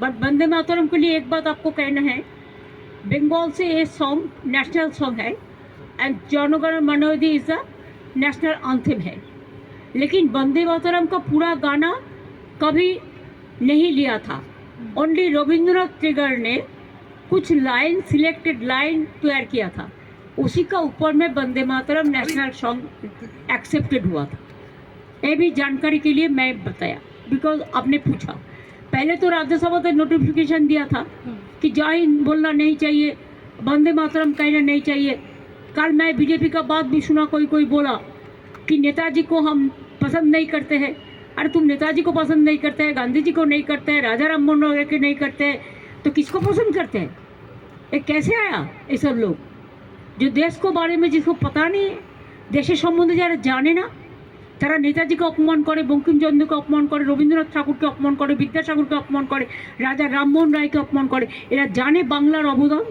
But Vande Mataram के लिए एक बात आपको कहना है, बंगाल से ये सॉन्ग नेशनल सॉन्ग है and Jana Gana मनोधि is the national anthem है। लेकिन वंदे मातरम का पूरा गाना कभी नहीं लिया था। ओनली रविंद्रनाथ टैगोर ने कुछ लाइन, सिलेक्टेड लाइन तैयार किया था, उसी का ऊपर में Vande Mataram national song accepted हुआ था। ये भी जानकारी के लिए मैं बताया, बिकॉज आपने पूछा। पहले तो राज्यसभा ने नोटिफिकेशन दिया था कि जय हिंद बोलना नहीं चाहिए, वंदे मातरम कहना नहीं चाहिए। कल मैं बीजेपी का बात भी सुना, कोई कोई बोला कि नेताजी को हम पसंद नहीं करते हैं। अरे तुम नेताजी को पसंद नहीं करते हैं, गांधी जी को नहीं करते हैं, राजा राम मोहन राय के नहीं करते हैं, तो किसको पसंद करते हैं? ये कैसे आया? ये सब लोग जो देश को बारे में जिसको पता नहीं है, देशेर सम्बन्धे যারা জানে না, তারা নেতাজিকে অপমান করে, বঙ্কিমচন্দ্রকে অপমান করে, রবীন্দ্রনাথ ঠাকুরকে অপমান করে, বিদ্যাসাগরকে অপমান করে, রাজা রামমোহন রায়কে অপমান করে। এরা জানে বাংলার অবদান,